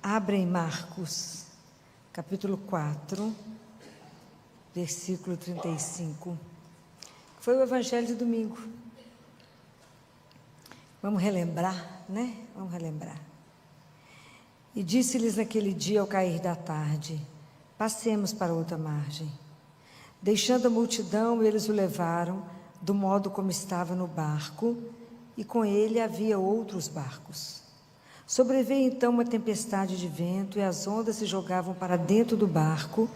Abra em Marcos, capítulo 4, versículo 35. Foi o evangelho de domingo. Vamos relembrar, né? Vamos relembrar. E disse-lhes naquele dia, ao cair da tarde: passemos para outra margem. Deixando a multidão, eles o levaram do modo como estava no barco, e com ele havia outros barcos. Sobreveio então uma tempestade de vento, e as ondas se jogavam para dentro do barco,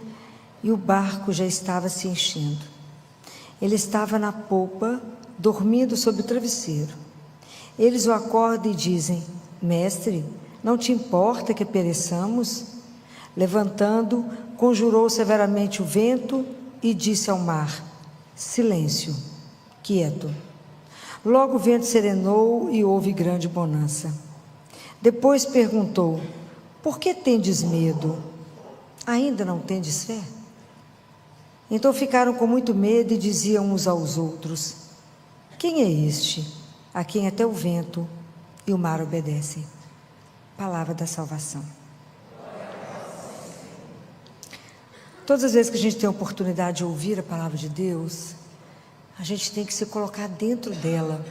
e o barco já estava se enchendo. Ele estava na popa, dormindo sob o travesseiro. Eles o acordam e dizem: Mestre, não te importa que pereçamos? Levantando, conjurou severamente o vento e disse ao mar: silêncio, quieto. Logo o vento serenou e houve grande bonança. Depois perguntou: por que tendes medo? Ainda não tendes fé? Então ficaram com muito medo e diziam uns aos outros: quem é este, a quem até o vento e o mar obedecem? Palavra da salvação. Todas as vezes que a gente tem a oportunidade de ouvir a palavra de Deus, a gente tem que se colocar dentro dela,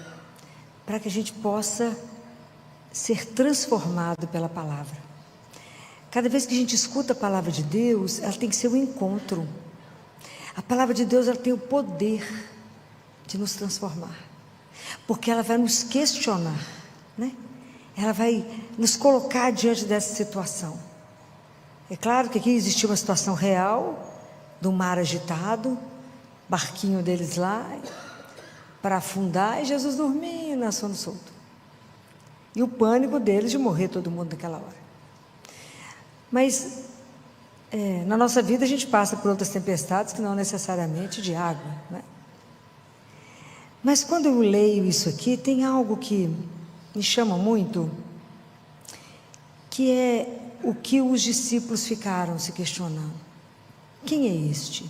para que a gente possa ser transformado pela palavra. Cada vez que a gente escuta a palavra de Deus, ela tem que ser um encontro. A palavra de Deus, ela tem o poder de nos transformar, porque ela vai nos questionar, né? Ela vai nos colocar diante dessa situação. É claro que aqui existia uma situação real, do mar agitado, barquinho deles lá, para afundar, e Jesus dormindo, na sono solto. E o pânico deles de morrer todo mundo naquela hora. Mas, na nossa vida a gente passa por outras tempestades que não necessariamente de água, né? Mas quando eu leio isso aqui, tem algo que me chama muito, que é o que os discípulos ficaram se questionando. Quem é este?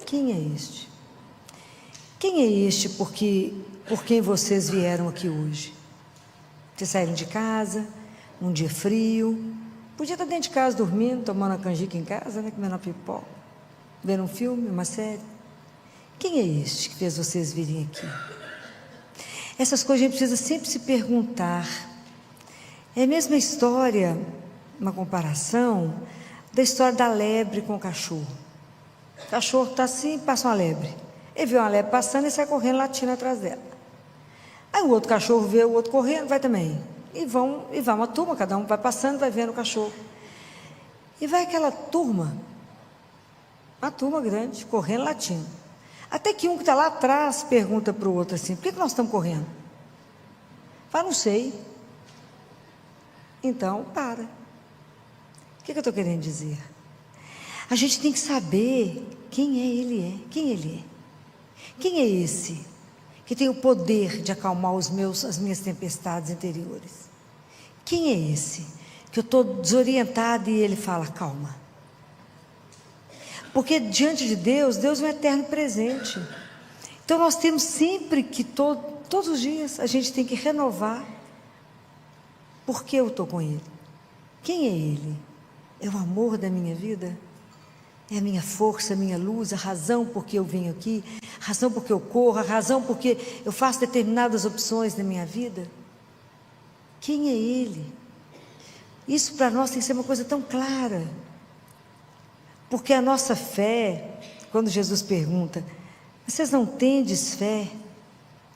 Quem é este? Quem é este por quem vocês vieram aqui hoje? Vocês saíram de casa, num dia frio, podia estar dentro de casa dormindo, tomando uma canjica em casa, né, comendo uma pipoca, vendo um filme, uma série. Quem é este que fez vocês virem aqui? Essas coisas a gente precisa sempre se perguntar. É a mesma história, uma comparação, da história da lebre com o cachorro. O cachorro está assim, passa uma lebre. Ele vê uma lebre passando e sai correndo, latindo atrás dela. Aí o outro cachorro vê o outro correndo, vai também. E vai uma turma, cada um vai passando, vai vendo o cachorro. E vai aquela turma, uma turma grande, correndo, latindo. Até que um que está lá atrás pergunta para o outro assim: por que nós estamos correndo? Fala: não sei. Então, para. O que eu estou querendo dizer? A gente tem que saber quem ele é. Quem ele é? Quem é esse que tem o poder de acalmar as minhas tempestades interiores? Quem é esse que eu estou desorientada e ele fala: calma? Porque diante de Deus, Deus é um eterno presente. Então nós temos sempre que, todos os dias, a gente tem que renovar. Por que eu estou com Ele? Quem é Ele? É o amor da minha vida? É a minha força, a minha luz, a razão por que eu venho aqui, a razão por que eu corro, a razão por que eu faço determinadas opções na minha vida? Quem é Ele? Isso para nós tem que ser uma coisa tão clara. Porque a nossa fé, quando Jesus pergunta: vocês não tendes fé?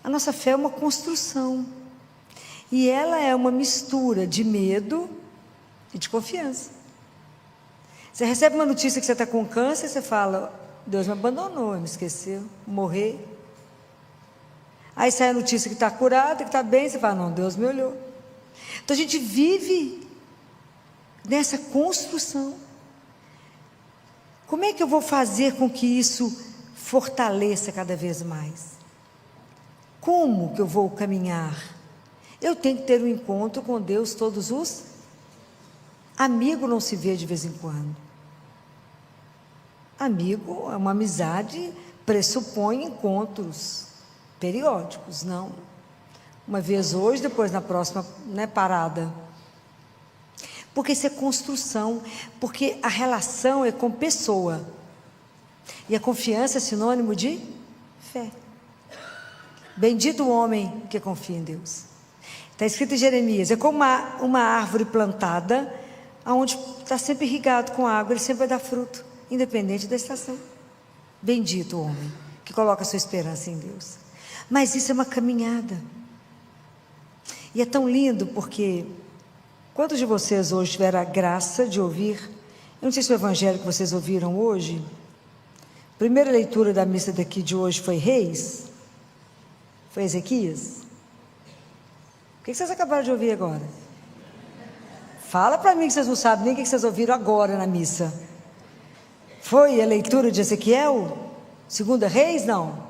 A nossa fé é uma construção. E ela é uma mistura de medo e de confiança. Você recebe uma notícia que você está com câncer, você fala: Deus me abandonou, me esqueceu, morrer. Aí sai a notícia que está curada, que está bem, você fala: não, Deus me olhou. Então a gente vive nessa construção. Como é que eu vou fazer com que isso fortaleça cada vez mais? Como que eu vou caminhar? Eu tenho que ter um encontro com Deus todos os... Amigo não se vê de vez em quando. Amigo, uma amizade pressupõe encontros periódicos, não? Uma vez hoje, depois na próxima, né, parada. Porque isso é construção, porque a relação é com pessoa. E a confiança é sinônimo de fé. Bendito o homem que confia em Deus. Está escrito em Jeremias, é como uma árvore plantada, onde está sempre irrigado com água, ele sempre vai dar fruto, independente da estação. Bendito o homem que coloca a sua esperança em Deus. Mas isso é uma caminhada. E é tão lindo porque, quantos de vocês hoje tiveram a graça de ouvir, eu não sei se o evangelho que vocês ouviram hoje, primeira leitura da missa daqui de hoje foi Reis? Foi Ezequias? O que vocês acabaram de ouvir agora? Fala para mim que vocês não sabem nem o que vocês ouviram agora na missa. Foi a leitura de Ezequiel? Segunda Reis? Não.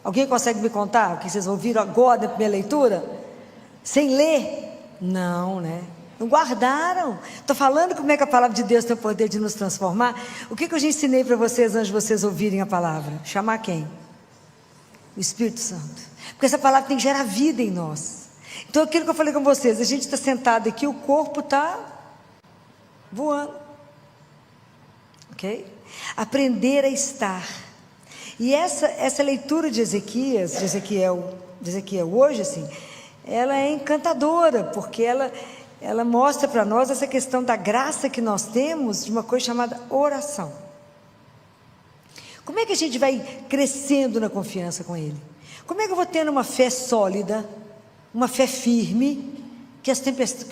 Alguém consegue me contar o que vocês ouviram agora na primeira leitura? Sem ler? Não, né? Não guardaram. Estou falando como é que a palavra de Deus tem o poder de nos transformar. O que eu já ensinei para vocês antes de vocês ouvirem a palavra? Chamar quem? O Espírito Santo. Porque essa palavra tem que gerar vida em nós. Então aquilo que eu falei com vocês, a gente está sentado aqui, o corpo está voando. Ok? Aprender a estar. E essa leitura de Ezequiel hoje, assim, ela é encantadora, porque ela mostra para nós essa questão da graça que nós temos de uma coisa chamada oração. Como é que a gente vai crescendo na confiança com Ele? Como é que eu vou tendo uma fé sólida, uma fé firme, que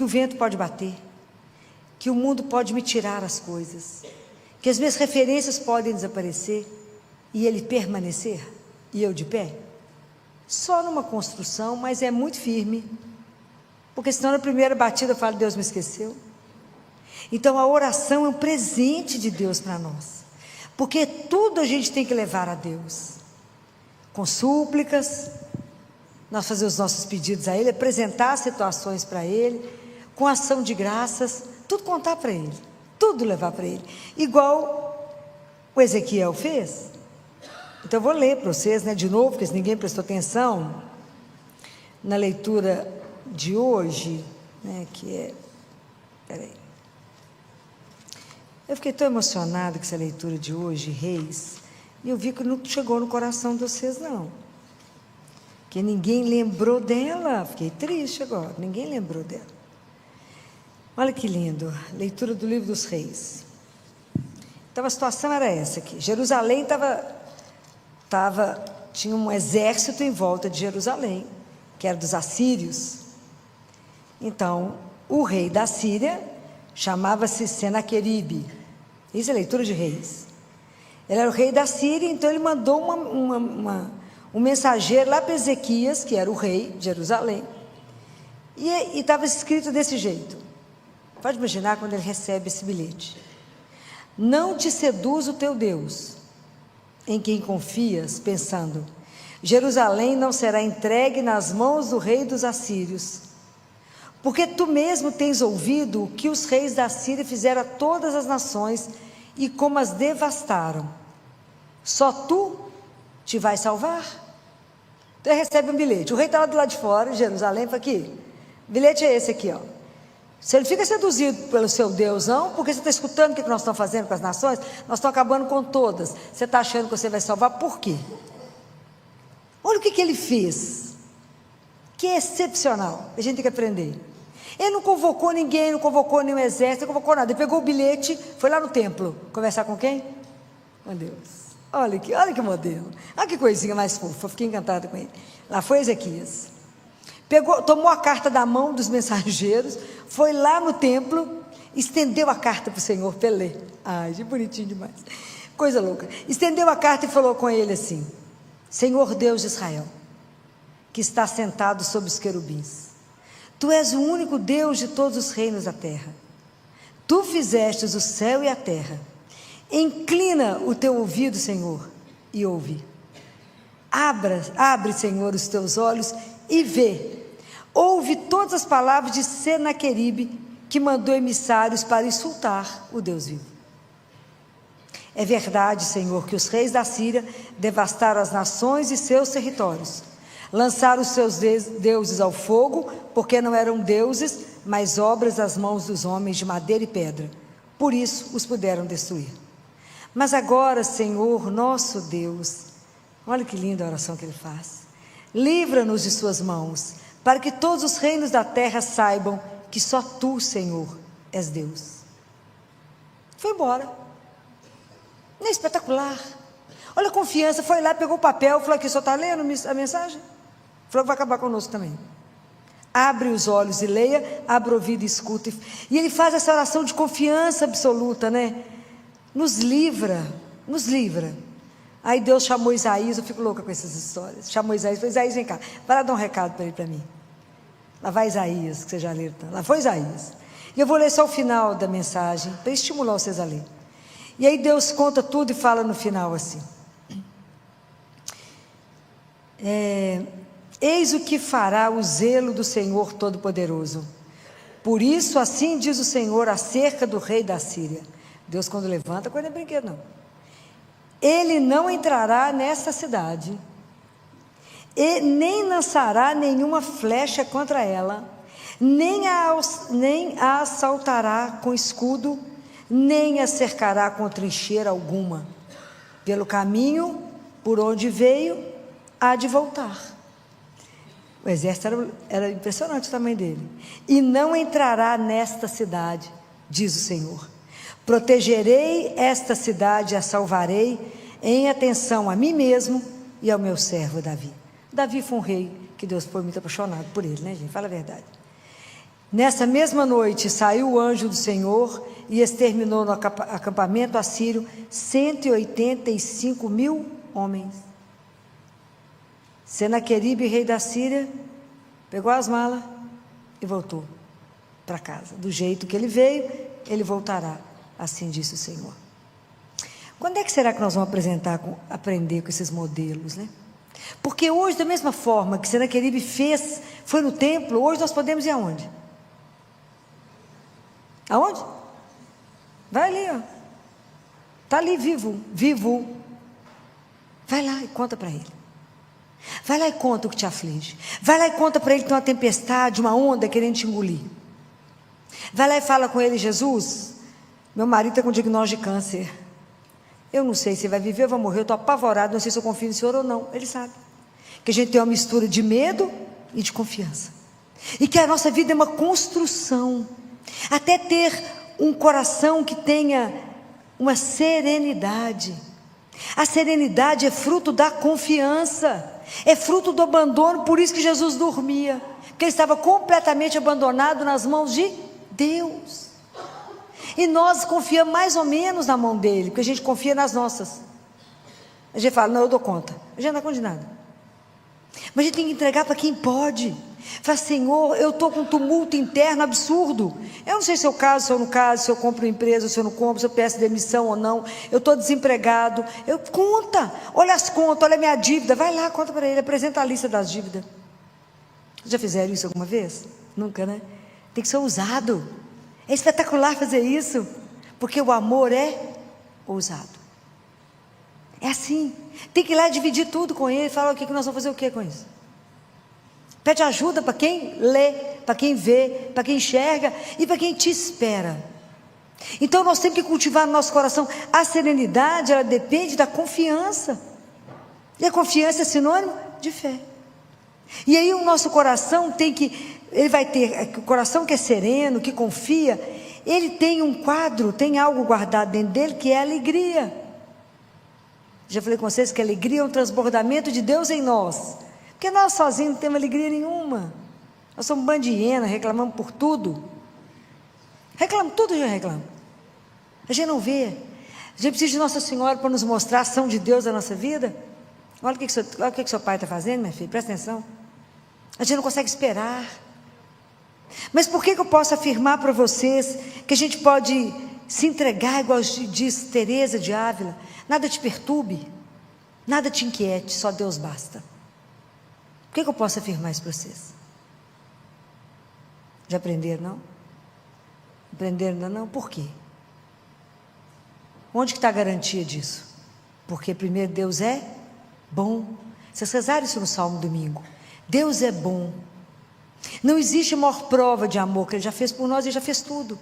o vento pode bater, que o mundo pode me tirar as coisas, que as minhas referências podem desaparecer e Ele permanecer, e eu de pé? Só numa construção, mas é muito firme, porque senão na primeira batida eu falo, Deus me esqueceu. Então a oração é um presente de Deus para nós, porque tudo a gente tem que levar a Deus, com súplicas, nós fazer os nossos pedidos a Ele, apresentar situações para Ele, com ação de graças, tudo contar para Ele, tudo levar para Ele, igual o Ezequiel fez. Então eu vou ler para vocês, né, de novo, porque se ninguém prestou atenção, na leitura de hoje, né, que é, peraí, eu fiquei tão emocionada com essa leitura de hoje, Reis, e eu vi que não chegou no coração de vocês não, que ninguém lembrou dela, fiquei triste agora, ninguém lembrou dela. Olha que lindo, leitura do livro dos Reis. Então a situação era essa aqui, Jerusalém tinha um exército em volta de Jerusalém, que era dos assírios. Então, o rei da Síria chamava-se Senaqueribe. Isso é leitura de Reis. Ele era o rei da Síria, então ele mandou um mensageiro lá para Ezequias, que era o rei de Jerusalém, e estava escrito desse jeito. Pode imaginar quando ele recebe esse bilhete. Não te seduz o teu Deus, em quem confias, pensando, Jerusalém não será entregue nas mãos do rei dos assírios, porque tu mesmo tens ouvido o que os reis da Síria fizeram a todas as nações e como as devastaram. Só tu te vais salvar? Então ele recebe um bilhete, o rei está lá do lado de fora, Jerusalém, fala aqui, o bilhete é esse aqui, ó. Se ele fica seduzido pelo seu Deus, não, porque você está escutando o que nós estamos fazendo com as nações, nós estamos acabando com todas, você está achando que você vai salvar, por quê? Olha o que ele fez, que é excepcional, a gente tem que aprender. Ele não convocou ninguém, não convocou nenhum exército, não convocou nada, ele pegou o bilhete, foi lá no templo, conversar com quem? Com Deus. Olha que modelo, olha que coisinha mais fofa, fiquei encantada com ele. Lá foi Ezequias. Tomou a carta da mão dos mensageiros, foi lá no templo, estendeu a carta para o Senhor para ele ler. Ai, que bonitinho demais, coisa louca. Estendeu a carta e falou com ele assim, Senhor Deus de Israel, que está sentado sobre os querubins, Tu és o único Deus de todos os reinos da terra. Tu fizestes o céu e a terra. Inclina o teu ouvido, Senhor, e ouve. Abre, Senhor, os teus olhos e vê. Ouve todas as palavras de Senaqueribe, que mandou emissários para insultar o Deus vivo. É verdade, Senhor, que os reis da Síria devastaram as nações e seus territórios. Lançaram os seus deuses ao fogo, porque não eram deuses, mas obras das mãos dos homens de madeira e pedra. Por isso os puderam destruir. Mas agora, Senhor, nosso Deus, olha que linda a oração que ele faz. Livra-nos de suas mãos, para que todos os reinos da terra saibam que só tu, Senhor, és Deus. Foi embora. Não é espetacular? Olha a confiança, foi lá, pegou o papel, falou aqui, só está lendo a mensagem? Falou que vai acabar conosco também. Abre os olhos e leia, abre o ouvido e escuta. E ele faz essa oração de confiança absoluta, né? Nos livra, nos livra. Aí Deus chamou Isaías, eu fico louca com essas histórias. Chamou Isaías, falou, Isaías, vem cá, vai lá dar um recado para ele, para mim. Lá vai Isaías, que você já leu. Lá foi Isaías. E eu vou ler só o final da mensagem, para estimular vocês a ler. E aí Deus conta tudo e fala no final assim. Eis o que fará o zelo do Senhor Todo-Poderoso. Por isso, assim diz o Senhor acerca do rei da Síria. Deus, quando levanta, coisa não é brinquedo, não. Ele não entrará nesta cidade, e nem lançará nenhuma flecha contra ela, nem a assaltará com escudo, nem a cercará com trincheira alguma. Pelo caminho por onde veio, há de voltar. O exército era impressionante o tamanho dele. E não entrará nesta cidade, diz o Senhor. Protegerei esta cidade e a salvarei, em atenção a mim mesmo e ao meu servo Davi. Davi foi um rei que Deus foi muito apaixonado por ele, né, gente? Fala a verdade. Nessa mesma noite saiu o anjo do Senhor e exterminou no acampamento assírio 185 mil homens. Senaqueribe, rei da Síria, pegou as malas e voltou para casa. Do jeito que ele veio, ele voltará, assim disse o Senhor. Quando é que será que nós vamos aprender com esses modelos, né? Porque hoje, da mesma forma que Senaqueribe fez, foi no templo, hoje nós podemos ir aonde? Aonde? Vai ali, ó. Está ali vivo. Vai lá e conta para ele. Vai lá e conta o que te aflige. Vai lá e conta para ele que tem uma tempestade, uma onda querendo te engolir. Vai lá e fala com ele, Jesus, meu marido está com diagnóstico de câncer. Eu não sei se vai viver ou vai morrer, eu estou apavorado, não sei se eu confio no Senhor ou não. Ele sabe. Que a gente tem uma mistura de medo e de confiança. E que a nossa vida é uma construção. Até ter um coração que tenha uma serenidade. A serenidade é fruto da confiança. É fruto do abandono, por isso que Jesus dormia. Porque ele estava completamente abandonado nas mãos de Deus. E nós confiamos mais ou menos na mão dele, porque a gente confia nas nossas. A gente fala, não, eu dou conta. A gente não dá conta de nada. Mas a gente tem que entregar para quem pode. Fala, Senhor, eu estou com um tumulto interno absurdo. Eu não sei se eu caso, se eu não caso, se eu compro uma empresa, se eu não compro, se eu peço demissão ou não. Eu estou desempregado. Conta, olha as contas, olha a minha dívida. Vai lá, conta para ele, apresenta a lista das dívidas. Já fizeram isso alguma vez? Nunca, né? Tem que ser ousado. É espetacular fazer isso, porque o amor é ousado. É assim. Tem que ir lá dividir tudo com ele. Fala o que nós vamos fazer o que com isso? Pede ajuda para quem lê, para quem vê, para quem enxerga e para quem te espera. Então nós temos que cultivar no nosso coração. A serenidade, ela depende da confiança. E a confiança é sinônimo de fé. E aí o nosso coração ele vai ter, o coração que é sereno, que confia, ele tem um quadro, tem algo guardado dentro dele que é a alegria. Já falei com vocês que a alegria é um transbordamento de Deus em nós. Porque nós sozinhos não temos alegria nenhuma. Nós somos um bando de hiena, reclamamos por tudo. Reclamamos, tudo a gente reclama. A gente não vê. A gente precisa de Nossa Senhora para nos mostrar a ação de Deus na nossa vida. Olha o que seu pai está fazendo, minha filha, presta atenção. A gente não consegue esperar. Mas por que eu posso afirmar para vocês que a gente pode se entregar, igual diz Teresa de Ávila? Nada te perturbe, nada te inquiete, só Deus basta. Por que eu posso afirmar isso para vocês? Já aprenderam, não? Aprenderam ainda não? Por quê? Onde que está a garantia disso? Porque primeiro Deus é bom. Vocês rezaram isso no Salmo domingo. Deus é bom. Não existe maior prova de amor, que Ele já fez por nós, Ele já fez tudo.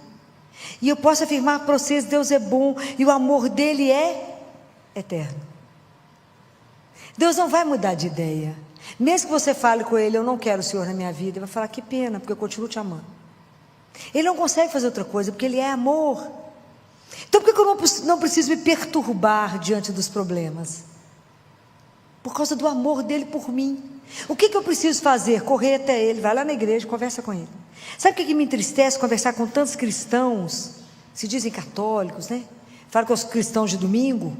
E eu posso afirmar para vocês, Deus é bom, e o amor dEle é eterno. Deus não vai mudar de ideia. Mesmo que você fale com Ele, eu não quero o Senhor na minha vida, Ele vai falar, que pena, porque eu continuo te amando. Ele não consegue fazer outra coisa, porque Ele é amor. Então por que eu não preciso me perturbar diante dos problemas? Por causa do amor dEle por mim. O que eu preciso fazer? Correr até Ele, vai lá na igreja, conversa com Ele. Sabe o que me entristece? Conversar com tantos cristãos, se dizem católicos, né? Falo com os cristãos de domingo,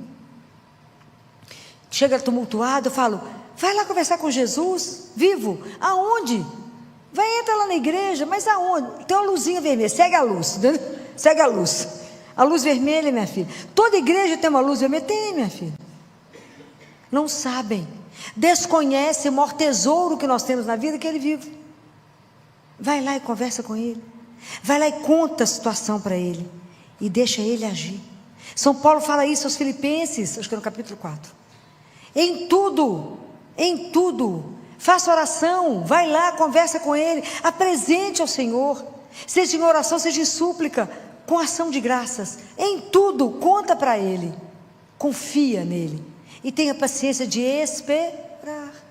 chega tumultuado, eu falo, vai lá conversar com Jesus, vivo, aonde? Vai, entra lá na igreja, mas aonde? Tem uma luzinha vermelha, segue a luz, segue a luz vermelha, minha filha. Toda igreja tem uma luz vermelha? Tem, minha filha. Não sabem, desconhecem o maior tesouro que nós temos na vida, que Ele vive. Vai lá e conversa com Ele, vai lá e conta a situação para Ele, e deixa Ele agir. São Paulo fala isso aos Filipenses, acho que é no capítulo 4, em tudo, faça oração, vai lá, conversa com Ele, apresente ao Senhor, seja em oração, seja em súplica, com ação de graças, em tudo, conta para Ele, confia nele, e tenha paciência de esperar.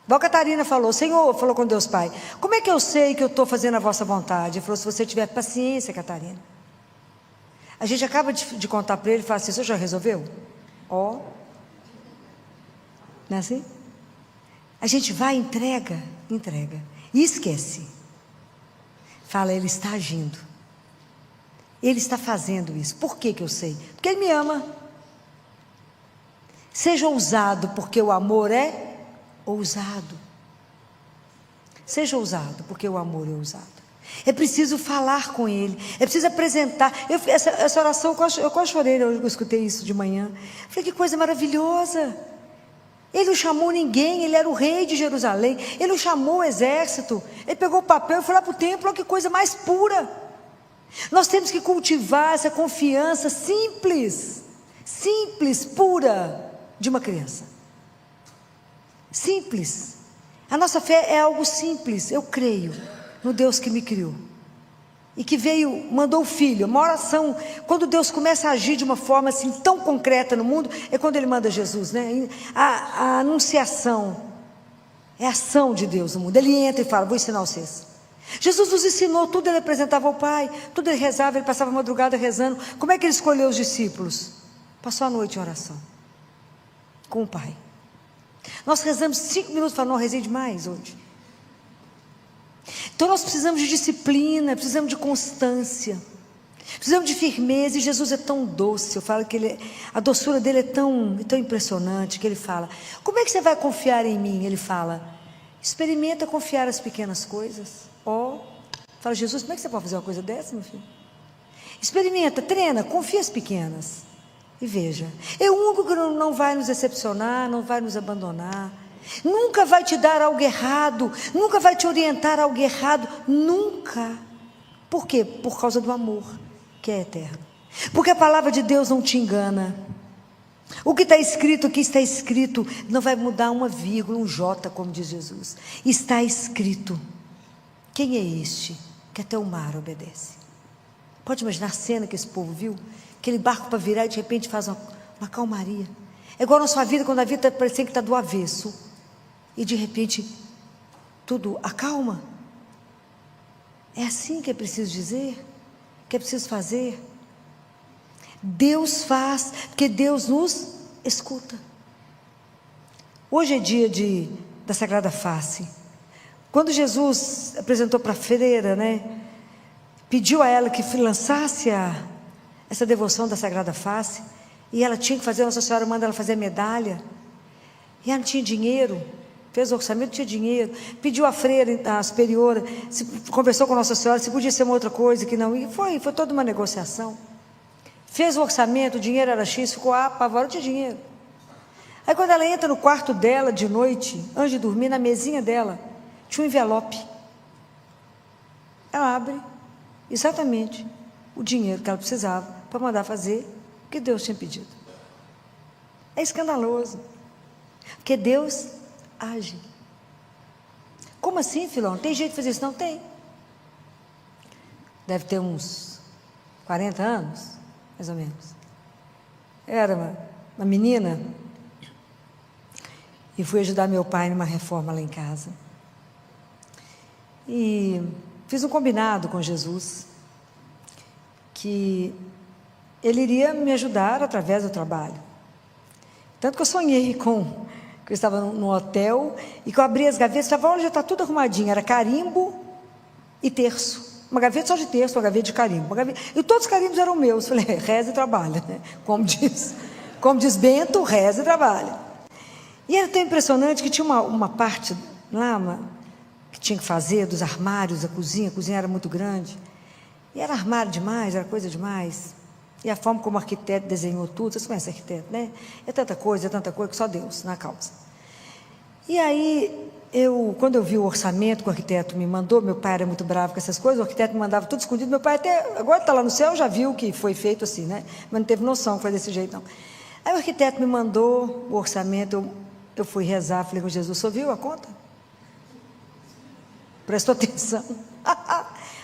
Igual a Catarina falou, Senhor, falou com Deus Pai, como é que eu sei que eu estou fazendo a vossa vontade? Ele falou, se você tiver paciência, Catarina. A gente acaba de contar para ele e fala assim, o senhor já resolveu? Não é assim? A gente vai, entrega, e esquece. Fala, Ele está agindo, Ele está fazendo isso. Por que eu sei? Porque Ele me ama. Seja ousado, porque o amor é ousado. Seja ousado, porque o amor é ousado. É preciso falar com Ele, é preciso apresentar. Essa oração, eu quase chorei, eu escutei isso de manhã. Falei, que coisa maravilhosa. Ele não chamou ninguém, Ele era o rei de Jerusalém, Ele não chamou o exército, Ele pegou o papel e foi lá para o templo. Olha que coisa mais pura. Nós temos que cultivar essa confiança simples, pura, de uma criança. Simples. A nossa fé é algo simples. Eu creio no Deus que me criou e que mandou o Filho. Uma oração, quando Deus começa a agir de uma forma assim tão concreta no mundo, é quando Ele manda Jesus, né? A anunciação é a ação de Deus no mundo. Ele entra e fala, vou ensinar vocês. Jesus nos ensinou tudo, Ele apresentava ao Pai, tudo Ele rezava, Ele passava a madrugada rezando. Como é que Ele escolheu os discípulos? Passou a noite em oração com o Pai. Nós rezamos 5 minutos, falando, não, rezei demais hoje. Então nós precisamos de disciplina, precisamos de constância, precisamos de firmeza, e Jesus é tão doce. Eu falo que a doçura dele é tão impressionante, que Ele fala, como é que você vai confiar em mim? Ele fala, experimenta confiar as pequenas coisas. Fala, Jesus, como é que você pode fazer uma coisa dessa, meu filho? Experimenta, treina, confia as pequenas. E veja, é o único que não vai nos decepcionar, não vai nos abandonar, nunca vai te dar algo errado, nunca vai te orientar a algo errado, nunca. Por quê? Por causa do amor, que é eterno. Porque a palavra de Deus não te engana. O que está escrito, aqui está escrito, não vai mudar uma vírgula, um J, como diz Jesus. Está escrito. Quem é este que até o mar obedece? Pode imaginar a cena que esse povo viu? Aquele barco para virar e de repente faz uma calmaria. É igual na sua vida, quando a vida está parecendo que está do avesso, e de repente tudo acalma. É assim que é preciso dizer, que é preciso fazer. Deus faz, porque Deus nos escuta. Hoje é dia da Sagrada Face. Quando Jesus apresentou para a freira, né, pediu a ela que lançasse essa devoção da Sagrada Face, e ela tinha que fazer, Nossa Senhora manda ela fazer a medalha, e ela não tinha dinheiro, fez o orçamento, não tinha dinheiro, pediu à freira, à superiora, conversou com Nossa Senhora, se podia ser uma outra coisa, que não, e foi toda uma negociação, fez o orçamento, o dinheiro era X, ficou apavorada, não tinha dinheiro. Aí quando ela entra no quarto dela de noite, antes de dormir, na mesinha dela, tinha um envelope, ela abre, exatamente o dinheiro que ela precisava para mandar fazer o que Deus tinha pedido. É escandaloso, porque Deus age. Como assim, Filó? Não tem jeito de fazer isso? Não tem. Deve ter uns 40 anos, mais ou menos. Era uma menina e fui ajudar meu pai numa reforma lá em casa. E fiz um combinado com Jesus, que ele iria me ajudar através do trabalho. Tanto que eu sonhei que eu estava no hotel e que eu abri as gavetas, estava, olha, já está tudo arrumadinho, era carimbo e terço. Uma gaveta só de terço, uma gaveta de carimbo. E todos os carimbos eram meus. Falei, reza e trabalha, né? Como diz Bento, reza e trabalha. E era tão impressionante que tinha uma parte lá, que tinha que fazer, dos armários da cozinha. A cozinha era muito grande. E era armário demais, era coisa demais. E a forma como o arquiteto desenhou tudo, vocês conhecem arquiteto, né? É tanta coisa que só Deus na causa. E aí, quando eu vi o orçamento que o arquiteto me mandou, meu pai era muito bravo com essas coisas, o arquiteto me mandava tudo escondido, meu pai até, agora está lá no céu, já viu que foi feito assim, né? Mas não teve noção que foi desse jeito, não. Aí o arquiteto me mandou o orçamento, eu fui rezar, falei com Jesus, o senhor viu a conta? Prestou atenção?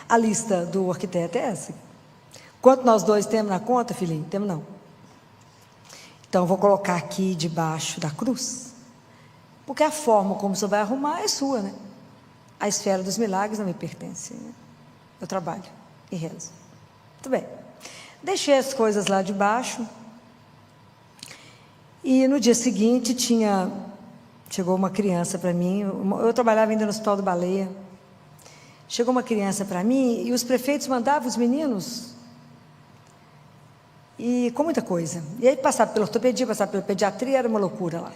A lista do arquiteto é essa. Quanto nós dois temos na conta, filhinho? Temos não. Então, eu vou colocar aqui debaixo da cruz, porque a forma como você vai arrumar é sua, né? A esfera dos milagres não me pertence, né? Eu trabalho e rezo. Muito bem. Deixei as coisas lá debaixo. E no dia seguinte chegou uma criança para mim. Eu trabalhava ainda no Hospital do Baleia. Chegou uma criança para mim e os prefeitos mandavam os meninos e com muita coisa. E aí passava pela ortopedia, passava pela pediatria, era uma loucura lá.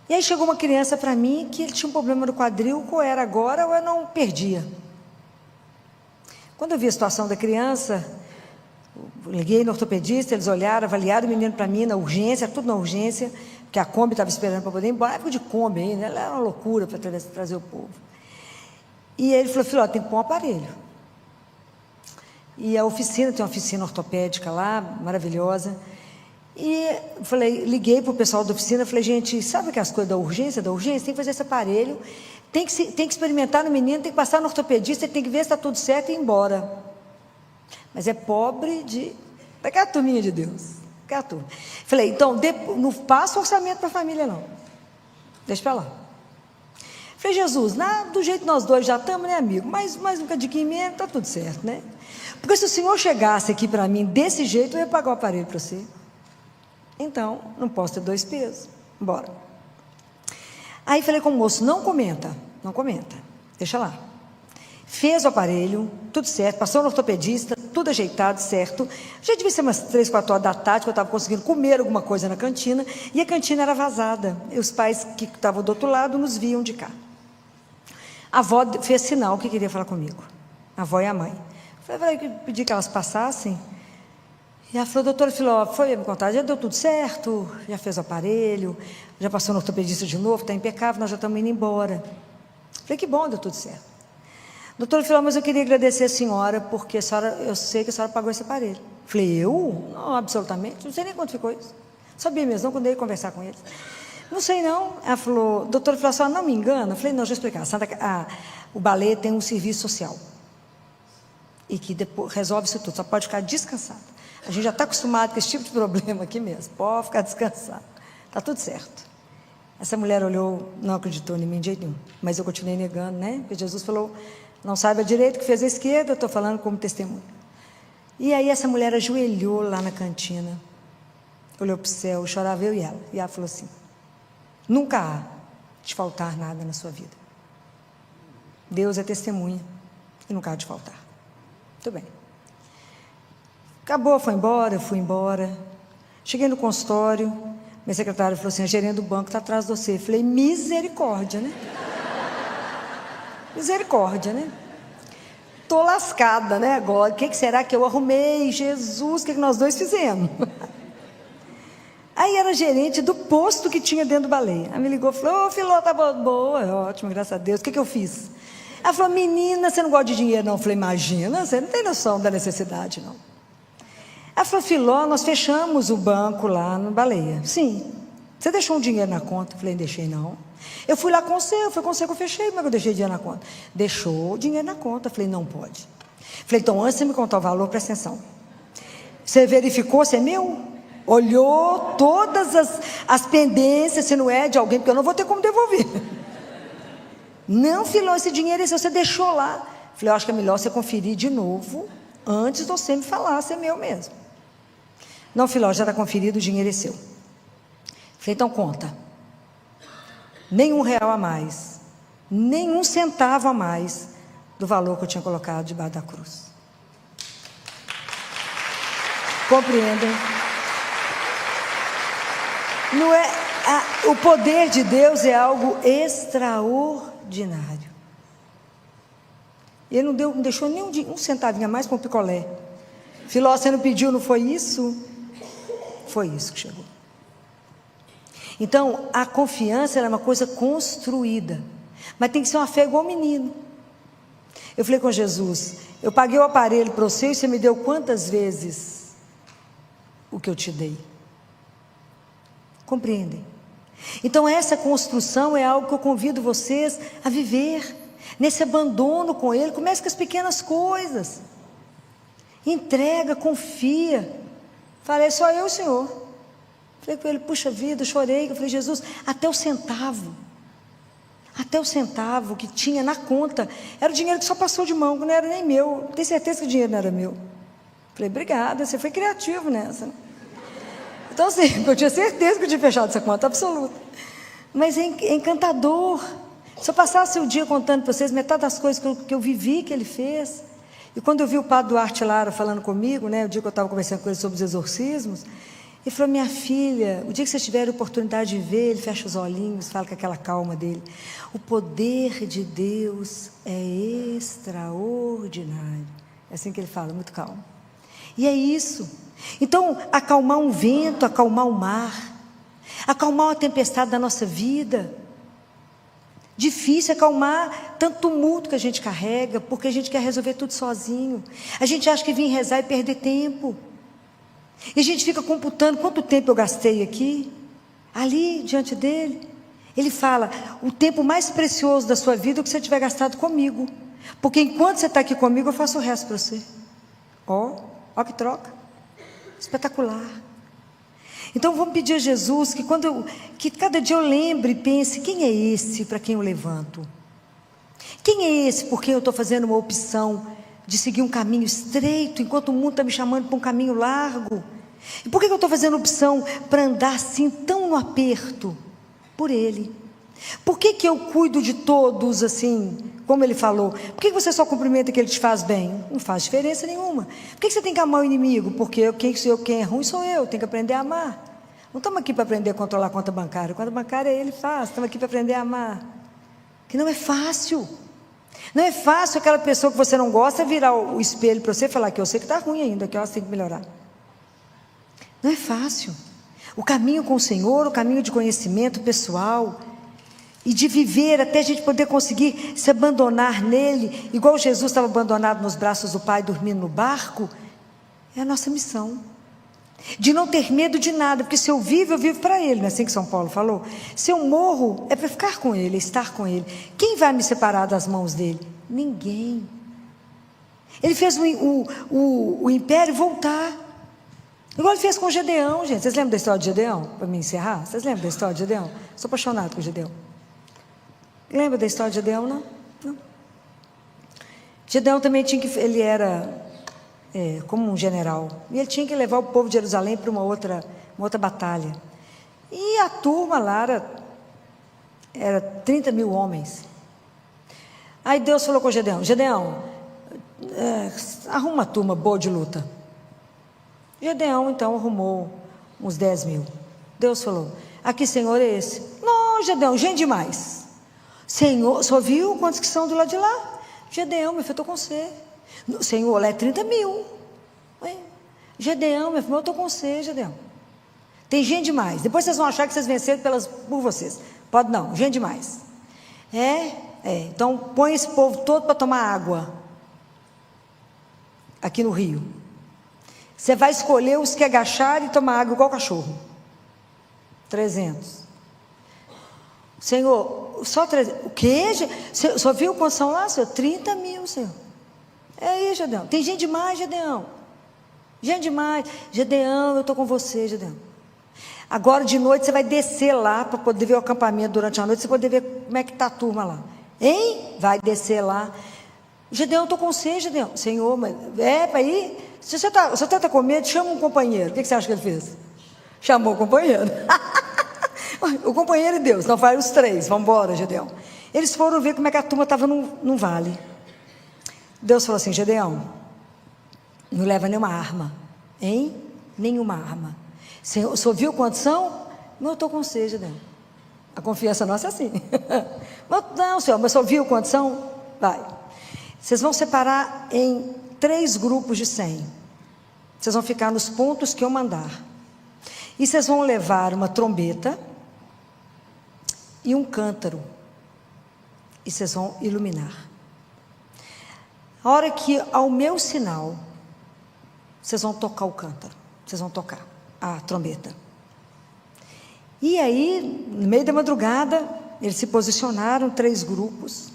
E aí chegou uma criança para mim que ele tinha um problema no quadril, ou era agora ou eu não perdia. Quando eu vi a situação da criança, liguei no ortopedista, eles olharam, avaliaram o menino para mim na urgência, tudo na urgência, porque a Kombi estava esperando para poder ir embora, época de Kombi ainda, ela era uma loucura para trazer o povo. E ele falou, filho, tem que pôr um aparelho. E a oficina, tem uma oficina ortopédica lá, maravilhosa. E liguei para o pessoal da oficina, falei, gente, sabe aquelas coisas da urgência? Tem que fazer esse aparelho, tem que experimentar no menino, tem que passar no ortopedista, tem que ver se está tudo certo e ir embora. Mas é pobre daquela turminha de Deus. Aquela turma. Falei, então, não passa orçamento para a família, não. Deixa para lá. Falei, Jesus, do jeito que nós dois já estamos, né, amigo? Mais um cadinho menos, está tudo certo, né? Porque se o senhor chegasse aqui para mim desse jeito, eu ia pagar o aparelho para você. Então, não posso ter dois pesos. Bora. Aí falei com o moço, não comenta, deixa lá. Fez o aparelho, tudo certo, passou no ortopedista, tudo ajeitado, certo. Já devia ser umas 3, 4 horas da tarde, que eu estava conseguindo comer alguma coisa na cantina, e a cantina era vazada. E os pais que estavam do outro lado nos viam de cá. A avó fez sinal que queria falar comigo. A avó e a mãe. Falei, pedi que elas passassem. E ela falou, doutora Filó, foi me contar, já deu tudo certo, já fez o aparelho, já passou no ortopedista de novo, está impecável, nós já estamos indo embora. Falei, que bom, deu tudo certo. Doutora Filó, mas eu queria agradecer a senhora, porque eu sei que a senhora pagou esse aparelho. Falei, eu? Não, absolutamente, não sei nem quanto ficou isso. Sabia mesmo, não, quando eu ia conversar com eles. Não sei não. Ela falou, doutora Filó, a senhora não me engana? Eu falei, não, deixa eu explicar. O balé tem um serviço social. E que depois resolve isso tudo, só pode ficar descansado. A gente já está acostumado com esse tipo de problema aqui mesmo. Pode ficar descansado. Está tudo certo. Essa mulher olhou, não acreditou em mim de jeito nenhum. Mas eu continuei negando, né? Porque Jesus falou, não saiba direito o que fez a esquerda, eu estou falando como testemunho. E aí essa mulher ajoelhou lá na cantina, olhou para o céu, chorava eu e ela. E ela falou assim, nunca há de faltar nada na sua vida. Deus é testemunha e nunca há de faltar. Muito bem. Acabou, foi embora, eu fui embora. Cheguei no consultório, minha secretária falou assim, a gerente do banco está atrás de você. Eu falei, misericórdia, né? Misericórdia, né? Estou lascada, né, agora. O que será que eu arrumei? Jesus, o que nós dois fizemos? Aí era gerente do posto que tinha dentro do baleia. Aí me ligou e falou, ô, Filó, tá boa, ótimo, graças a Deus. O que eu fiz? Ela falou, menina, você não gosta de dinheiro, não? Eu falei, imagina, você não tem noção da necessidade, não. Ela falou, Filó, nós fechamos o banco lá no baleia. Sim. Você deixou um dinheiro na conta? Eu falei, deixei não. Eu fui lá com você, foi com você que eu fechei, como é que eu deixei dinheiro na conta? Deixou o dinheiro na conta. Falei, não pode. Falei, então antes de você me contar o valor, presta atenção. Você verificou se é meu? Olhou todas as pendências, se não é de alguém, porque eu não vou ter como devolver. Não, filhão, esse dinheiro é seu, você deixou lá. Falei, eu acho que é melhor você conferir de novo, antes de você me falar se é meu mesmo. Não, filhão, já está conferido, o dinheiro é seu. Falei, então conta. Nem R$1 a mais, nem 1 centavo a mais do valor que eu tinha colocado debaixo da cruz. Compreendem? Não é, o poder de Deus é algo extraordinário. Ele não deixou nem um centavinho a mais para um picolé. Filó, você não pediu, não foi isso? Foi isso que chegou. Então, a confiança era uma coisa construída, mas tem que ser uma fé igual ao menino. Eu falei com Jesus, eu paguei o aparelho para você e você me deu quantas vezes o que eu te dei? Compreendem? Então, essa construção é algo que eu convido vocês a viver, nesse abandono com Ele. Comece com as pequenas coisas, entrega, confia. Falei, só eu, Senhor. Falei com ele, puxa vida, eu chorei. Eu falei, Jesus, até o centavo que tinha na conta, era o dinheiro que só passou de mão, não era nem meu. Tenho certeza que o dinheiro não era meu. Falei, obrigada, você foi criativo nessa. Então, assim, eu tinha certeza que eu tinha fechado essa conta, absoluta. Mas é encantador. Se eu passasse o dia contando para vocês metade das coisas que eu vivi, que ele fez. E quando eu vi o padre Duarte Lara falando comigo, né, o dia que eu estava conversando com ele sobre os exorcismos, ele falou, minha filha, o dia que vocês tiverem a oportunidade de ver, ele fecha os olhinhos, fala com aquela calma dele. O poder de Deus é extraordinário. É assim que ele fala, muito calmo. E é isso. Então, acalmar um vento, acalmar o mar, acalmar uma tempestade da nossa vida. Difícil acalmar tanto tumulto que a gente carrega, porque a gente quer resolver tudo sozinho. A gente acha que vir rezar e perder tempo. E a gente fica computando quanto tempo eu gastei aqui, ali, diante dele. Ele fala, o tempo mais precioso da sua vida é o que você tiver gastado comigo. Porque enquanto você está aqui comigo, eu faço o resto para você. Ó que troca. Espetacular. Então vamos pedir a Jesus que cada dia eu lembre e pense, quem é esse para quem eu levanto? Quem é esse por quem eu estou fazendo uma opção de seguir um caminho estreito, enquanto o mundo está me chamando para um caminho largo? E por que eu estou fazendo opção para andar assim, tão no aperto? Por Ele. Por que eu cuido de todos assim, como Ele falou? Por que você só cumprimenta que Ele te faz bem? Não faz diferença nenhuma. Por que você tem que amar o inimigo? Porque quem é ruim sou eu, tenho que aprender a amar. Não estamos aqui para aprender a controlar a conta bancária. A conta bancária Ele faz, estamos aqui para aprender a amar. Que não é fácil. Não é fácil aquela pessoa que você não gosta virar o espelho para você e falar que eu sei que está ruim ainda, que eu tenho que melhorar. Não é fácil. O caminho com o Senhor, o caminho de conhecimento pessoal e de viver até a gente poder conseguir se abandonar nele, igual Jesus estava abandonado nos braços do Pai, dormindo no barco, é a nossa missão. De não ter medo de nada, porque se eu vivo para Ele, não é assim que São Paulo falou? Se eu morro, é para ficar com Ele, é estar com Ele. Quem vai me separar das mãos dEle? Ninguém. Ele fez o império voltar, igual Ele fez com Gedeão, gente. Vocês lembram da história de Gedeão? Para me encerrar, vocês lembram da história de Gedeão? Sou apaixonado com Gedeão. Lembra da história de Gedeão, não? Não. Gedeão também ele era como um general, e ele tinha que levar o povo de Jerusalém para uma outra batalha, e a turma lá era 30 mil homens. Aí Deus falou com Gedeão, arruma uma turma boa de luta. Gedeão então arrumou uns 10 mil. Deus falou, aqui Senhor é esse? Não, Gedeão, gente demais. Senhor, só viu quantos que são do lado de lá? Gedeão, meu filho, eu estou com você. Senhor, lá é 30 mil. Ué, Gedeão, meu filho, eu estou com você, Gedeão. Tem gente demais. Depois vocês vão achar que vocês venceram por vocês. Pode não, gente demais. Então põe esse povo todo para tomar água aqui no rio. Você vai escolher os que agacharam e tomar água igual cachorro. 300. Senhor, só 3, o quê? Só viu quantos são lá, Senhor? 30 mil, Senhor. É aí, Gedeão. Tem gente demais, Gedeão. Gente demais. Gedeão, eu estou com você, Gedeão. Agora de noite você vai descer lá para poder ver o acampamento durante a noite, você poder ver como é que está a turma lá. Hein? Vai descer lá. Gedeão, eu estou com você, Gedeão. Senhor, mas para ir? Se você está com medo, chama um companheiro. O que você acha que ele fez? Chamou o companheiro. O companheiro e Deus. Não, vai os 3. Vamos embora, Gedeão. Eles foram ver como é que a turma estava num vale. Deus falou assim: Gedeão, não leva nenhuma arma. Hein? Nenhuma arma. Senhor, o senhor viu quantos são? Não, eu estou com você, Gedeão. A confiança nossa é assim. Não, Senhor, mas o senhor viu quantos são? Vai. Vocês vão separar em 3 grupos de 100. Vocês vão ficar nos pontos que eu mandar. E vocês vão levar uma trombeta e um cântaro. E vocês vão iluminar. A hora que ao meu sinal, vocês vão tocar o cântaro. Vocês vão tocar a trombeta. E aí, no meio da madrugada, eles se posicionaram, 3 grupos,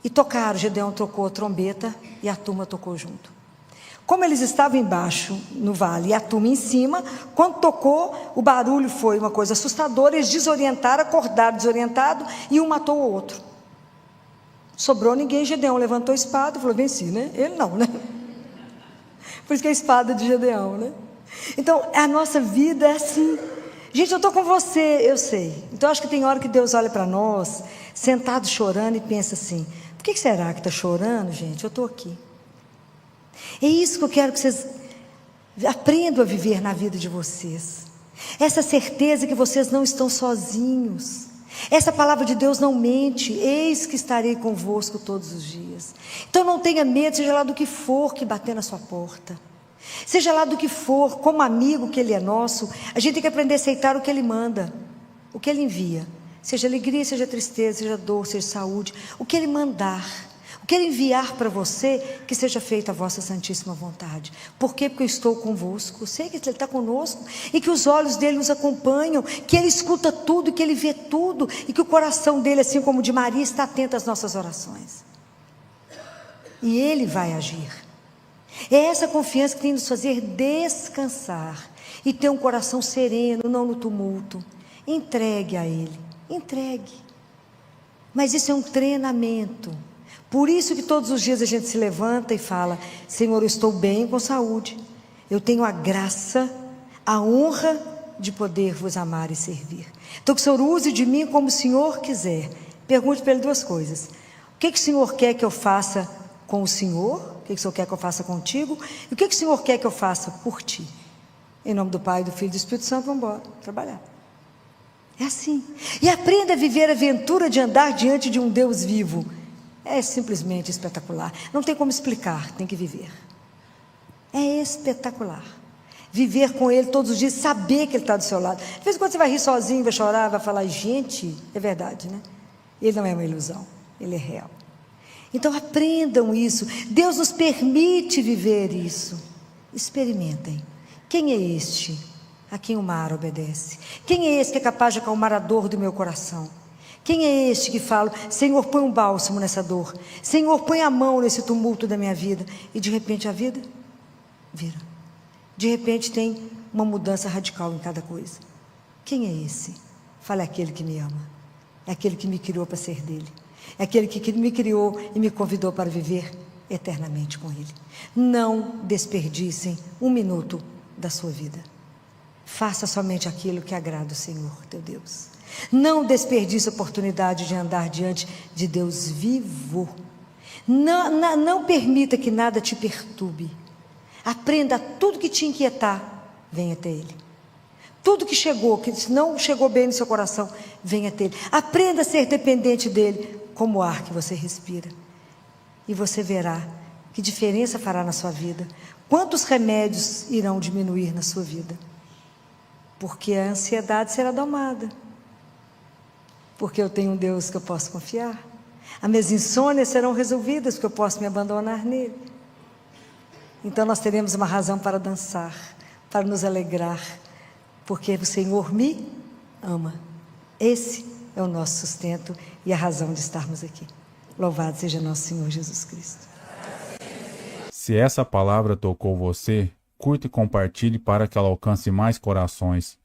e tocaram. Gedeão tocou a trombeta e a turma tocou junto. Como eles estavam embaixo, no vale, e a turma em cima, quando tocou, o barulho foi uma coisa assustadora, eles desorientaram, acordaram desorientado, e um matou o outro. Sobrou ninguém. Gedeão levantou a espada e falou: venci, né? Ele não, né? Por isso que é a espada de Gedeão, né? Então, a nossa vida é assim. Gente, eu estou com você, eu sei. Então, acho que tem hora que Deus olha para nós, sentado chorando, e pensa assim: por que será que está chorando, gente? Eu estou aqui. É isso que eu quero que vocês aprendam a viver na vida de vocês. Essa certeza que vocês não estão sozinhos. Essa palavra de Deus não mente: eis que estarei convosco todos os dias. Então não tenha medo, seja lá do que for que bater na sua porta, seja lá do que for, como amigo que Ele é nosso, a gente tem que aprender a aceitar o que Ele manda, o que Ele envia, seja alegria, seja tristeza, seja dor, seja saúde, o que Ele mandar, o que Ele enviar para você, que seja feita a vossa santíssima vontade. Por quê? Porque eu estou convosco. Eu sei que Ele está conosco, e que os olhos dEle nos acompanham, que Ele escuta tudo, que Ele vê tudo, e que o coração dEle, assim como o de Maria, está atento às nossas orações, e Ele vai agir. É essa confiança que tem de nos fazer descansar e ter um coração sereno, não no tumulto. Entregue a Ele, entregue. Mas isso é um treinamento. Por isso que todos os dias a gente se levanta e fala: Senhor, eu estou bem com saúde, eu tenho a graça, a honra de poder vos amar e servir. Então que o Senhor use de mim como o Senhor quiser. Pergunte para Ele 2 coisas: o que o Senhor quer que eu faça com o Senhor? O que o Senhor quer que eu faça contigo? E o que o Senhor quer que eu faça por ti? Em nome do Pai, do Filho e do Espírito Santo, vamos embora trabalhar. É assim. E aprenda a viver a aventura de andar diante de um Deus vivo. É simplesmente espetacular. Não tem como explicar, tem que viver. É espetacular. Viver com Ele todos os dias, saber que Ele está do seu lado. De vez em quando você vai rir sozinho, vai chorar, vai falar: gente, é verdade, né? Ele não é uma ilusão, Ele é real. Então aprendam isso. Deus nos permite viver isso. Experimentem. Quem é este a quem o mar obedece? Quem é esse que é capaz de acalmar a dor do meu coração? Quem é este que fala: Senhor, põe um bálsamo nessa dor, Senhor, põe a mão nesse tumulto da minha vida, e de repente a vida vira. De repente tem uma mudança radical em cada coisa. Quem é esse? Fala: é aquele que me ama, é aquele que me criou para ser dele, é aquele que me criou e me convidou para viver eternamente com Ele. Não desperdicem 1 minuto da sua vida. Faça somente aquilo que agrada o Senhor teu Deus. Não desperdice a oportunidade de andar diante de Deus vivo. Não permita que nada te perturbe. Aprenda tudo que te inquietar, venha até Ele. Tudo que chegou, que não chegou bem no seu coração, venha até Ele. Aprenda a ser dependente dEle, como o ar que você respira. E você verá que diferença fará na sua vida. Quantos remédios irão diminuir na sua vida? Porque a ansiedade será domada. Porque eu tenho um Deus que eu posso confiar. As minhas insônias serão resolvidas, porque eu posso me abandonar nele. Então nós teremos uma razão para dançar, para nos alegrar, porque o Senhor me ama. Esse é o nosso sustento e a razão de estarmos aqui. Louvado seja nosso Senhor Jesus Cristo. Se essa palavra tocou você, curta e compartilhe para que ela alcance mais corações.